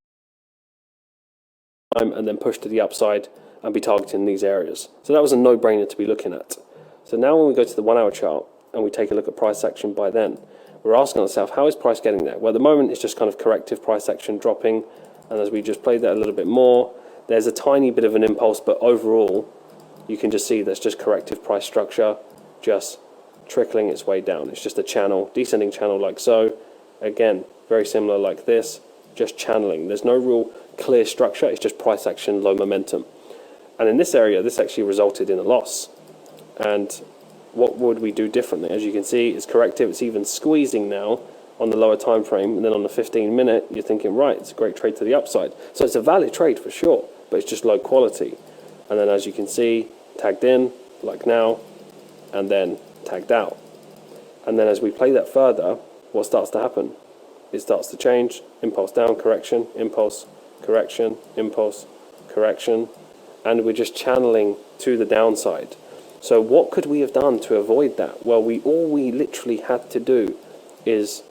and then push to the upside and be targeting these areas. So that was a no-brainer to be looking at. So now when we go to the 1 hour chart and we take a look at price action by then, we're asking ourselves, how is price getting there? Well, at the moment, it's just kind of corrective price action dropping. And as we just played that a little bit more, there's a tiny bit of an impulse, but overall, you can just see that's just corrective price structure, just trickling its way down. It's just a channel, descending channel like so. Again, very similar like this, just channeling. There's no real clear structure. It's just price action, low momentum. And in this area, this actually resulted in a loss. And what would we do differently? As you can see, it's corrective. It's even squeezing now on the lower time frame, and then on the 15-minute, you're thinking, right, it's a great trade to the upside. So it's a valid trade for sure, but it's just low quality. And then as you can see, tagged in, like now, and then tagged out. And then as we play that further, what starts to happen? It starts to change, impulse down, correction, impulse, correction, impulse, correction, and we're just channeling to the downside. So what could we have done to avoid that? Well, all we literally had to do is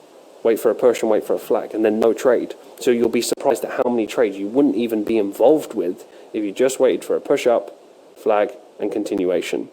wait for a push and wait for a flag, and then no trade. So you'll be surprised at how many trades you wouldn't even be involved with if you just waited for a push up, flag, and continuation.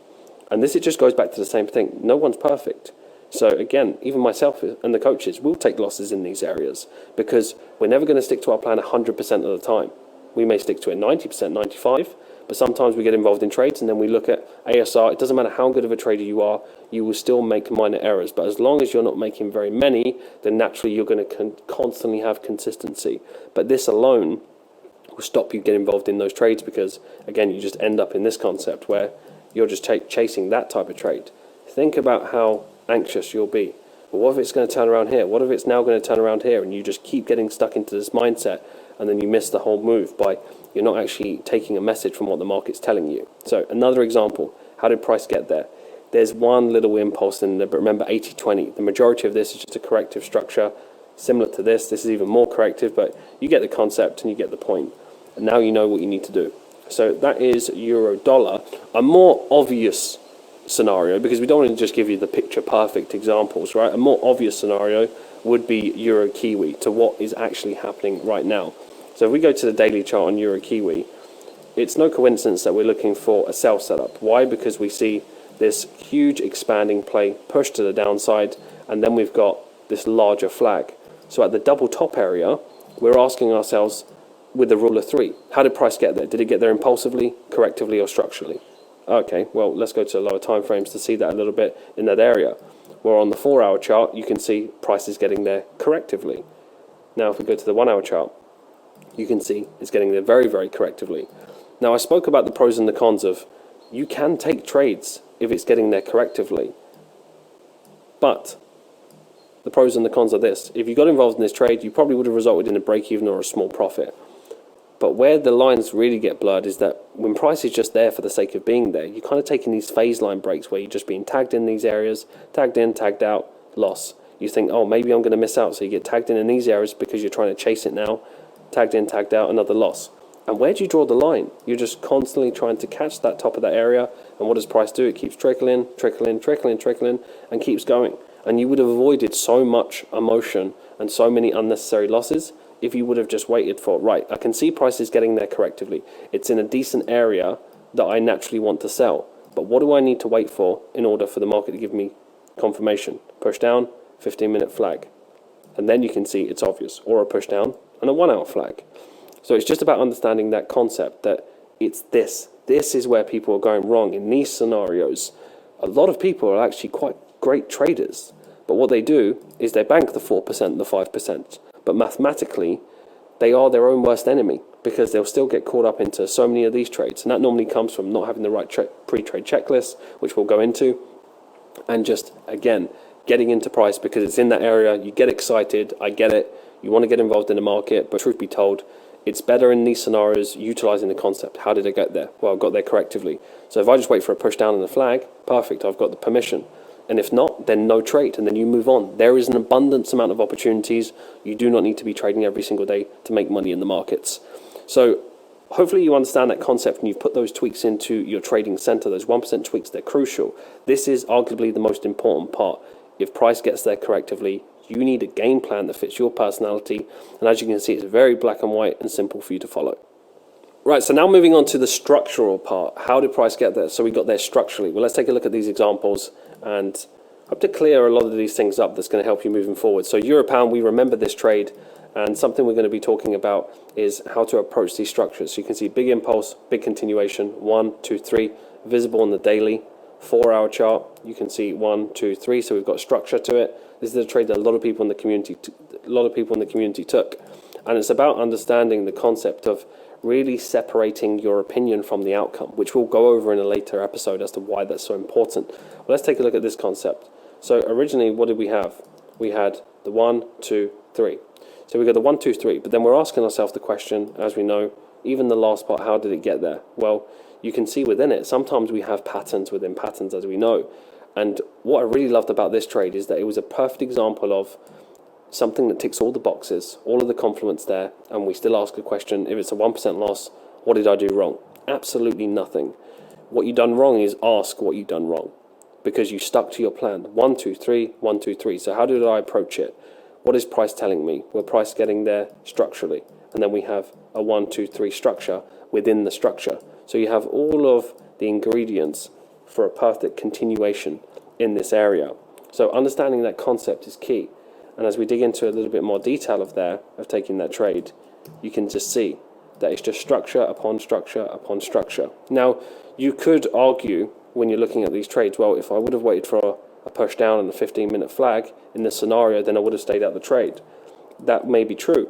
And it just goes back to the same thing. No one's perfect. So again, even myself and the coaches will take losses in these areas because we're never going to stick to our plan 100% of the time. We may stick to it 90%, 95%, but sometimes we get involved in trades and then we look at ASR. It doesn't matter how good of a trader you are, you will still make minor errors. But as long as you're not making very many, then naturally you're going to constantly have consistency. But this alone will stop you getting involved in those trades because, again, you just end up in this concept where you're just chasing that type of trade. Think about how anxious you'll be. But what if it's going to turn around here? What if it's now going to turn around here? And you just keep getting stuck into this mindset and then you miss the whole move by you're not actually taking a message from what the market's telling you. So another example, how did price get there? There's one little impulse in there, but remember 80-20. The majority of this is just a corrective structure similar to this. This is even more corrective, but you get the concept and you get the point. And now you know what you need to do. So that is euro dollar. A more obvious scenario, because we don't want to just give you the picture perfect examples, right? A more obvious scenario would be euro kiwi to what is actually happening right now. So if we go to the daily chart on euro kiwi, it's no coincidence that we're looking for a sell setup. Why? Because we see this huge expanding play push to the downside, and then we've got this larger flag. So at the double top area, we're asking ourselves with the rule of three, how did price get there? Did it get there impulsively, correctively, or structurally? Okay, well, let's go to lower time frames to see that a little bit in that area. Where on the 4 hour chart, you can see price is getting there correctively. Now, if we go to the 1 hour chart, you can see it's getting there very, very correctively. Now, I spoke about the pros and the cons of you can take trades if it's getting there correctively. But the pros and the cons are this. If you got involved in this trade, you probably would have resulted in a break even or a small profit. But where the lines really get blurred is that when price is just there for the sake of being there, you're kind of taking these phase line breaks where you're just being tagged in these areas, tagged in, tagged out, loss. You think, oh, maybe I'm going to miss out. So you get tagged in these areas because you're trying to chase it now. Tagged in, tagged out, another loss. And where do you draw the line? You're just constantly trying to catch that top of that area. And what does price do? It keeps trickling, trickling, trickling, trickling, and keeps going. And you would have avoided so much emotion and so many unnecessary losses if you would have just waited for, right, I can see price is getting there correctively. It's in a decent area that I naturally want to sell. But what do I need to wait for in order for the market to give me confirmation? Push down, 15-minute flag. And then you can see it's obvious. Or a push down and a 1 hour flag. So it's just about understanding that concept that it's this. This is where people are going wrong. In these scenarios, a lot of people are actually quite great traders. But what they do is they bank the 4%, the 5%. But mathematically, they are their own worst enemy because they'll still get caught up into so many of these trades. And that normally comes from not having the right pre-trade checklist, which we'll go into. And just, again, getting into price because it's in that area. You get excited. I get it. You want to get involved in the market. But truth be told, it's better in these scenarios utilizing the concept. How did I get there? Well, I got there correctively. So if I just wait for a push down and a flag, perfect, I've got the permission. And if not, then no trade, and then you move on. There is an abundance amount of opportunities. You do not need to be trading every single day to make money in the markets. So hopefully you understand that concept and you've put those tweaks into your trading center. Those 1% tweaks, they're crucial. This is arguably the most important part. If price gets there correctively, you need a game plan that fits your personality. And as you can see, it's very black and white and simple for you to follow. Right, so now moving on to the structural part. How did price get there? So we got there structurally. Well, let's take a look at these examples. And I hope to clear a lot of these things up that's going to help you moving forward. So euro pound, we remember this trade, and something we're going to be talking about is how to approach these structures. So you can see big impulse, big continuation, 1, 2, 3, visible on the daily, 4 hour chart. You can see 1, 2, 3. So we've got structure to it. This is a trade that a lot of people in the community took, and it's about understanding the concept of really separating your opinion from the outcome, which we'll go over in a later episode as to why that's so important. But let's take a look at this concept. So originally, what did we have? We had the 1, 2, 3. So we got the 1, 2, 3, but then we're asking ourselves the question, as we know, even the last part, how did it get there? Well, you can see within it, sometimes we have patterns within patterns, as we know. And what I really loved about this trade is that it was a perfect example of something that ticks all the boxes, all of the confluence there, and we still ask a question, if it's a 1% loss, what did I do wrong? Absolutely nothing. What you done wrong is ask what you done wrong, because you stuck to your plan. 1, 2, 3, 1, 2, 3. So how did I approach it? What is price telling me? Well, price getting there structurally, and then we have a 1, 2, 3 structure within the structure. So you have all of the ingredients for a perfect continuation in this area. So understanding that concept is key. And as we dig into a little bit more detail of taking that trade, you can just see that it's just structure upon structure upon structure. Now, you could argue when you're looking at these trades, well, if I would have waited for a push down and a 15-minute flag in this scenario, then I would have stayed out the trade. That may be true.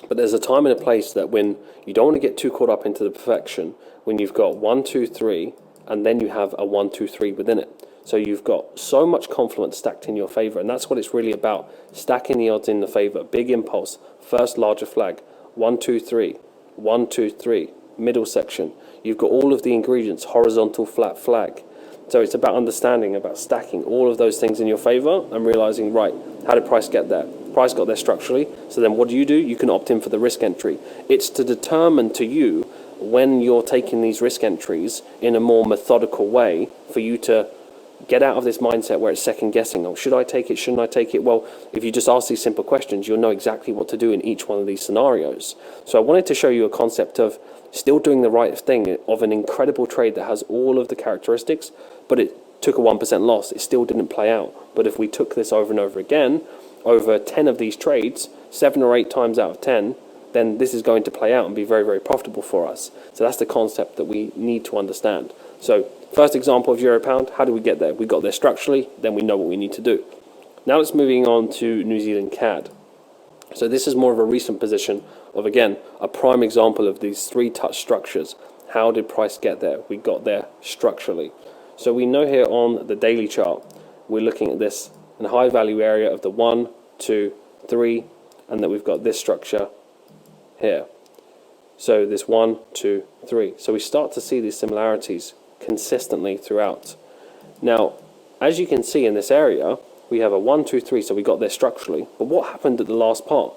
But there's a time and a place that when you don't want to get too caught up into the perfection, when you've got 1, 2, 3, and then you have a 1, 2, 3 within it. So you've got so much confluence stacked in your favor, and that's what it's really about, stacking the odds in the favor. Big impulse, first larger flag, 1, 2, 3, 1, 2, 3, middle section. You've got all of the ingredients, horizontal flat flag. So it's about understanding, about stacking all of those things in your favor and realizing, right, how did price get there? Price got there structurally. So then what do? You can opt in for the risk entry. It's to determine to you when you're taking these risk entries in a more methodical way for you to get out of this mindset where it's second guessing. Oh, should I take it? Shouldn't I take it? Well, if you just ask these simple questions, you'll know exactly what to do in each one of these scenarios. So I wanted to show you a concept of still doing the right thing, of an incredible trade that has all of the characteristics, but it took a 1% loss. It still didn't play out. But if we took this over and over again, over 10 of these trades, 7 or 8 times out of 10, then this is going to play out and be very, very profitable for us. So that's the concept that we need to understand. So first example of euro pound, how do we get there? We got there structurally, then we know what we need to do. Now let's moving on to New Zealand CAD. So this is more of a recent position of, again, a prime example of these 3 touch structures. How did price get there? We got there structurally. So we know here on the daily chart, we're looking at this in a high value area of the 1, 2, 3, and that we've got this structure here. So this 1, 2, 3. So we start to see these similarities consistently throughout. Now, as you can see in this area, we have a 1, 2, 3, so we got there structurally. But what happened at the last part?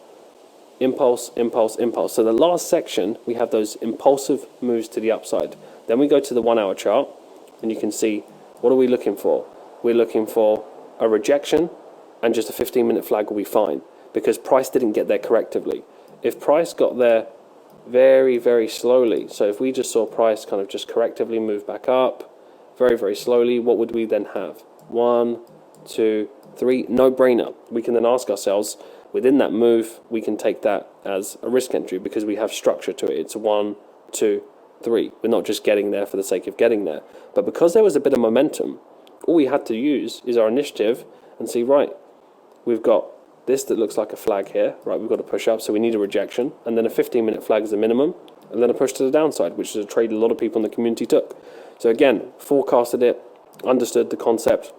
Impulse, impulse, impulse. So the last section, we have those impulsive moves to the upside. Then we go to the 1 hour chart, and you can see, what are we looking for? We're looking for a rejection, and just a 15-minute flag will be fine, because price didn't get there correctively. If price got there very, very slowly, so if we just saw price kind of just correctively move back up, very, very slowly, what would we then have? 1, 2, 3, no-brainer. We can then ask ourselves, within that move, we can take that as a risk entry because we have structure to it. It's 1, 2, 3. We're not just getting there for the sake of getting there. But because there was a bit of momentum, all we had to use is our initiative and see, right, we've got this that looks like a flag here, right, we've got to push up, so we need a rejection, and then a 15-minute flag is the minimum, and then a push to the downside, which is a trade a lot of people in the community took. So again, forecasted it, understood the concept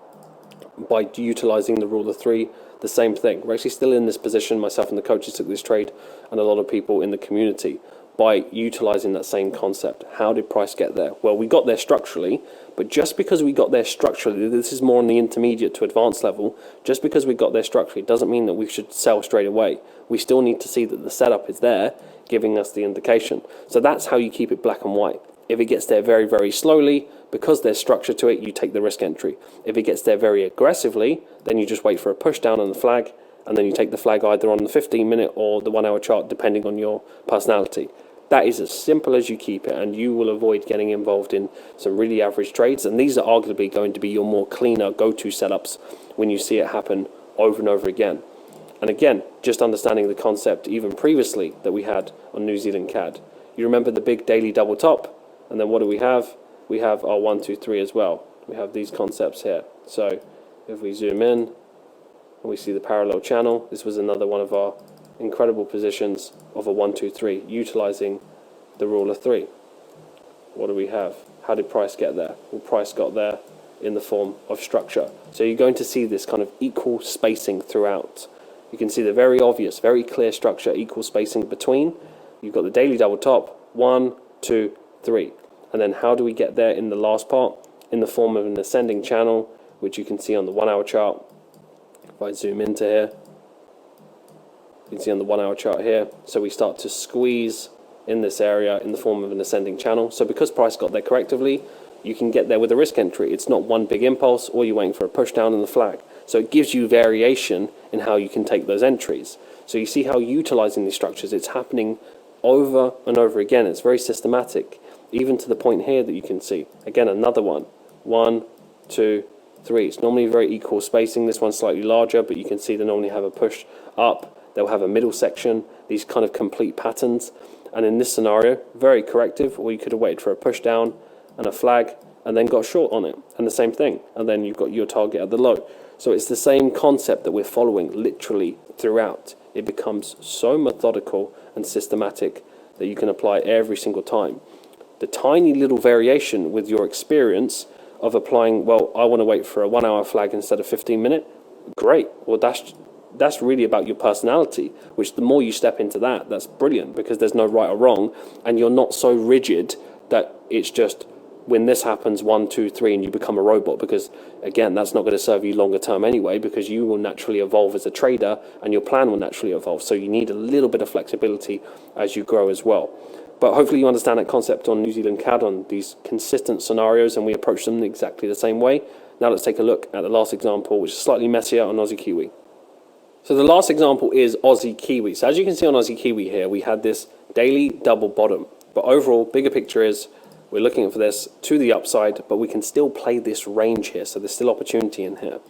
by utilizing the rule of 3, the same thing. We're actually still in this position, myself and the coaches took this trade, and a lot of people in the community, by utilizing that same concept. How did price get there? Well, we got there structurally, but just because we got there structurally, this is more on the intermediate to advanced level, just because we got there structurally doesn't mean that we should sell straight away. We still need to see that the setup is there, giving us the indication. So that's how you keep it black and white. If it gets there very, very slowly, because there's structure to it, you take the risk entry. If it gets there very aggressively, then you just wait for a push down on the flag, and then you take the flag either on the 15-minute or the 1 hour chart, depending on your personality. That is as simple as you keep it, and you will avoid getting involved in some really average trades. And these are arguably going to be your more cleaner go-to setups when you see it happen over and over again. And again, just understanding the concept even previously that we had on New Zealand CAD. You remember the big daily double top, and then what do we have? We have our 1, 2, 3 as well. We have these concepts here. So if we zoom in and we see the parallel channel, this was another one of our incredible positions of a 1, 2, 3, utilizing the rule of 3. What do we have? How did price get there? Well, price got there in the form of structure. So you're going to see this kind of equal spacing throughout. You can see the very obvious, very clear structure, equal spacing between. You've got the daily double top, 1, 2, 3. And then how do we get there in the last part? In the form of an ascending channel, which you can see on the 1 hour chart. If I zoom into here, you can see on the 1 hour chart here. So we start to squeeze in this area in the form of an ascending channel. So because price got there correctively, you can get there with a risk entry. It's not one big impulse, or you're waiting for a push down in the flag. So it gives you variation in how you can take those entries. So you see how utilizing these structures, it's happening over and over again. It's very systematic, even to the point here that you can see. Again, another one. 1, 2, 3. It's normally very equal spacing. This one's slightly larger, but you can see they normally have a push up. They'll have a middle section, these kind of complete patterns. And in this scenario, very corrective, or you could have waited for a push down and a flag and then got short on it. And the same thing. And then you've got your target at the low. So it's the same concept that we're following literally throughout. It becomes so methodical and systematic that you can apply every single time. The tiny little variation with your experience of applying, well, I want to wait for a 1 hour flag instead of 15-minute, great. Well, that's really about your personality, which the more you step into that, that's brilliant, because there's no right or wrong, and you're not so rigid that it's just when this happens 1, 2, 3 and you become a robot, because again, that's not going to serve you longer term anyway, because you will naturally evolve as a trader and your plan will naturally evolve. So you need a little bit of flexibility as you grow as well. But hopefully you understand that concept on New Zealand CAD, on these consistent scenarios, and we approach them exactly the same way. Now let's take a look at the last example, which is slightly messier, on Aussie Kiwi. So the last example is Aussie Kiwi. So as you can see on Aussie Kiwi here, we had this daily double bottom. But overall, bigger picture is we're looking for this to the upside, but we can still play this range here. So there's still opportunity in here.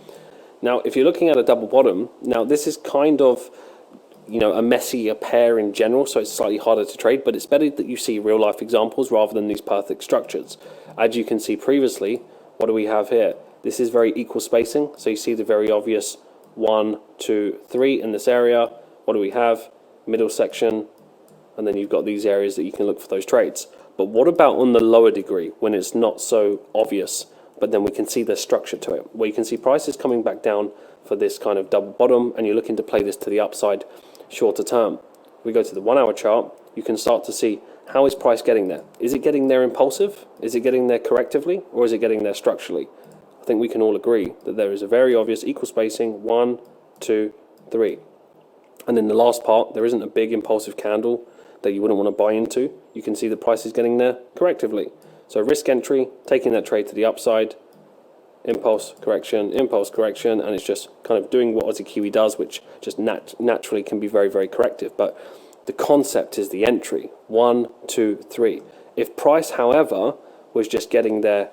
Now, if you're looking at a double bottom, now this is kind of, a messier pair in general, so it's slightly harder to trade, but it's better that you see real life examples rather than these perfect structures. As you can see previously, what do we have here? This is very equal spacing. So you see the very obvious 1, 2, 3 in this area. What do we have? Middle section, and then you've got these areas that you can look for those trades. But what about on the lower degree, when it's not so obvious, but then we can see the structure to it, where you can see prices coming back down for this kind of double bottom, and you're looking to play this to the upside shorter term. We go to the 1 hour chart, you can start to see how is price getting there? Is it getting there impulsive? Is it getting there correctively? Or is it getting there structurally? I think we can all agree that there is a very obvious equal spacing, 1, 2, 3. And in the last part, there isn't a big impulsive candle that you wouldn't want to buy into. You can see the price is getting there correctively. So risk entry, taking that trade to the upside, impulse correction, and it's just kind of doing what Aussie Kiwi does, which just naturally can be very, very corrective. But the concept is the entry, 1, 2, 3. If price, however, was just getting there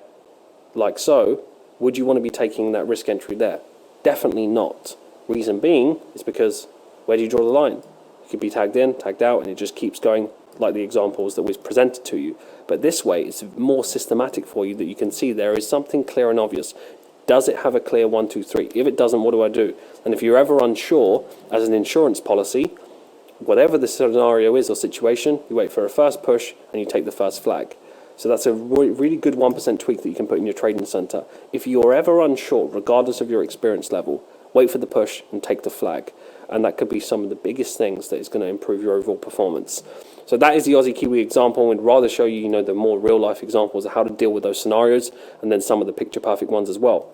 like so, would you want to be taking that risk entry there? Definitely not. Reason being is because where do you draw the line? You could be tagged in, tagged out, and it just keeps going like the examples that was presented to you. But this way, it's more systematic for you that you can see there is something clear and obvious. Does it have a clear 1, 2, 3? If it doesn't, what do I do? And if you're ever unsure, as an insurance policy, whatever the scenario is or situation, you wait for a first push and you take the first flag. So that's a really good 1% tweak that you can put in your trading center. If you're ever unsure, regardless of your experience level, wait for the push and take the flag. And that could be some of the biggest things that is going to improve your overall performance. So that is the Aussie Kiwi example. We'd rather show you, the more real life examples of how to deal with those scenarios, and then some of the picture perfect ones as well.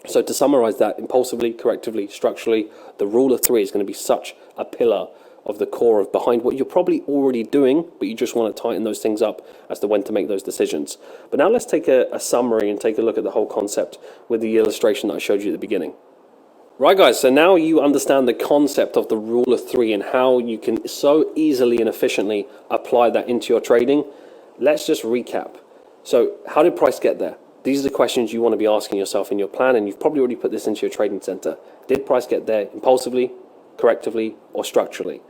So to summarize that, impulsively, correctively, structurally, the rule of 3 is going to be such a pillar of the core of behind what you're probably already doing, but you just want to tighten those things up as to when to make those decisions. But now let's take a summary and take a look at the whole concept with the illustration that I showed you at the beginning. Right guys, so now you understand the concept of the rule of 3 and how you can so easily and efficiently apply that into your trading. Let's just recap. So how did price get there? These are the questions you want to be asking yourself in your plan, and you've probably already put this into your trading center. Did price get there impulsively, correctively, or structurally?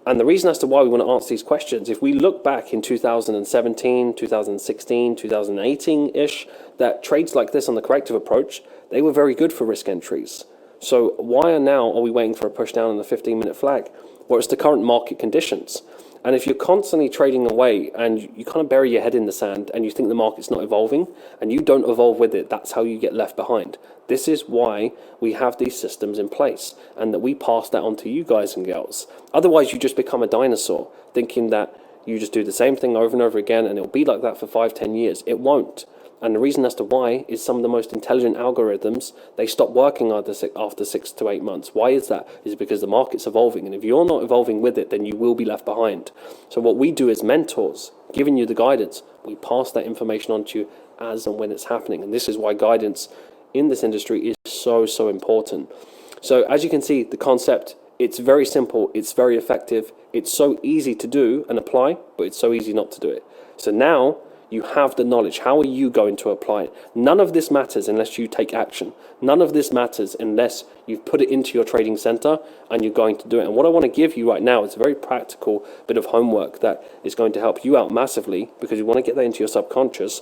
And the reason as to why we want to answer these questions, if we look back in 2017, 2016, 2018-ish, that trades like this on the corrective approach, they were very good for risk entries. So why are we waiting for a push down on the 15-minute flag? Well, it's the current market conditions. And if you're constantly trading away and you kind of bury your head in the sand and you think the market's not evolving and you don't evolve with it, that's how you get left behind. This is why we have these systems in place and that we pass that on to you guys and girls. Otherwise, you just become a dinosaur thinking that you just do the same thing over and over again and it'll be like that for 5-10 years. It won't. And the reason as to why is some of the most intelligent algorithms, they stop working after 6 to 8 months. Why is that? Is because the market's evolving. And if you're not evolving with it, then you will be left behind. So what we do as mentors, giving you the guidance, we pass that information on to you as and when it's happening. And this is why guidance in this industry is so, so important. So as you can see, the concept, it's very simple. It's very effective. It's so easy to do and apply, but it's so easy not to do it. So now, you have the knowledge. How are you going to apply it? None of this matters unless you take action. None of this matters unless you've put it into your trading center and you're going to do it. And what I want to give you right now is a very practical bit of homework that is going to help you out massively because you want to get that into your subconscious.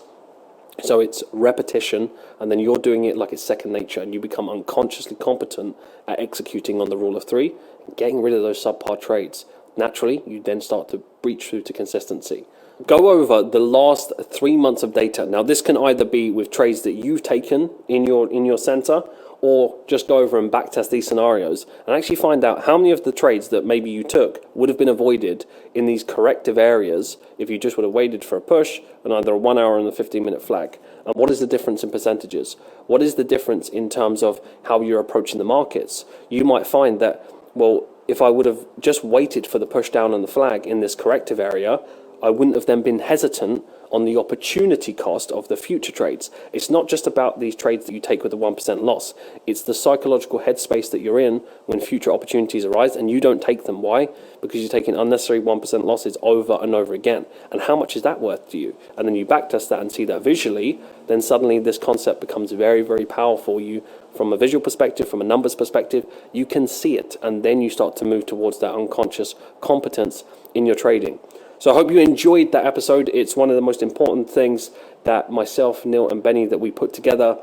So it's repetition, and then you're doing it like it's second nature, and you become unconsciously competent at executing on the rule of 3, and getting rid of those subpar trades. Naturally, you then start to breach through to consistency. Go over the last 3 months of data. Now, this can either be with trades that you've taken in your center, or just go over and backtest these scenarios and actually find out how many of the trades that maybe you took would have been avoided in these corrective areas if you just would have waited for a push and either a 1 hour and a 15-minute flag. And what is the difference in percentages? What is the difference in terms of how you're approaching the markets? You might find that, well, if I would have just waited for the push down on the flag in this corrective area, I wouldn't have then been hesitant on the opportunity cost of the future trades. It's not just about these trades that you take with a 1% loss. It's the psychological headspace that you're in when future opportunities arise and you don't take them. Why? Because you're taking unnecessary 1% losses over and over again. And how much is that worth to you? And then you backtest that and see that visually, then suddenly this concept becomes very, very powerful for you from a visual perspective, from a numbers perspective. You can see it, and then you start to move towards that unconscious competence in your trading. So I hope you enjoyed that episode. It's one of the most important things that myself, Neil, and Benny, that we put together,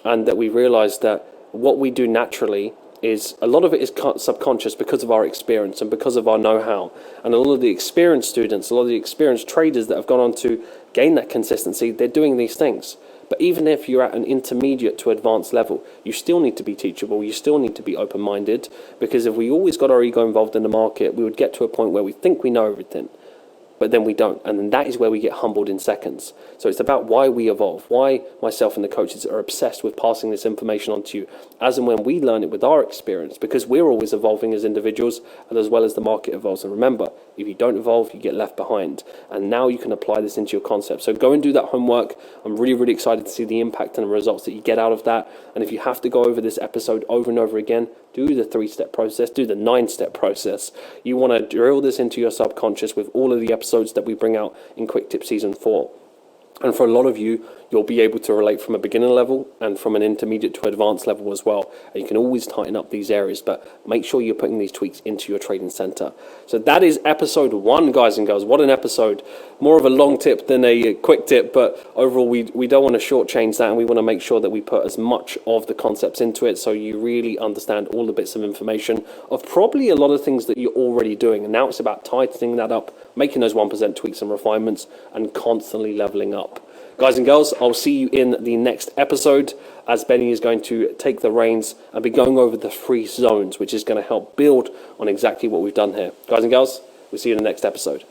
and that we realized that what we do naturally is a lot of it is subconscious because of our experience and because of our know-how. And a lot of the experienced students, a lot of the experienced traders that have gone on to gain that consistency, they're doing these things. But even if you're at an intermediate to advanced level, you still need to be teachable, you still need to be open-minded, because if we always got our ego involved in the market, we would get to a point where we think we know everything. but then we don't. And then that is where we get humbled in seconds. So it's about why we evolve, why myself and the coaches are obsessed with passing this information on to you as and when we learn it with our experience, because we're always evolving as individuals and as well as the market evolves. And remember, if you don't evolve, you get left behind. And now you can apply this into your concept. So go and do that homework. I'm really, really excited to see the impact and the results that you get out of that. And if you have to go over this episode over and over again, do the 3-step process, do the 9-step process. You want to drill this into your subconscious with all of the episodes that we bring out in Quick Tip Season 4. And for a lot of you, you'll be able to relate from a beginner level and from an intermediate to advanced level as well. And you can always tighten up these areas, but make sure you're putting these tweaks into your trading center. So that is episode 1, guys and girls. What an episode. More of a long tip than a quick tip, but overall we don't want to shortchange that, and we want to make sure that we put as much of the concepts into it so you really understand all the bits of information of probably a lot of things that you're already doing. And now it's about tightening that up, making those 1% tweaks and refinements, and constantly leveling up. Guys and girls, I'll see you in the next episode as Benny is going to take the reins and be going over the 3 zones, which is going to help build on exactly what we've done here. Guys and girls, we'll see you in the next episode.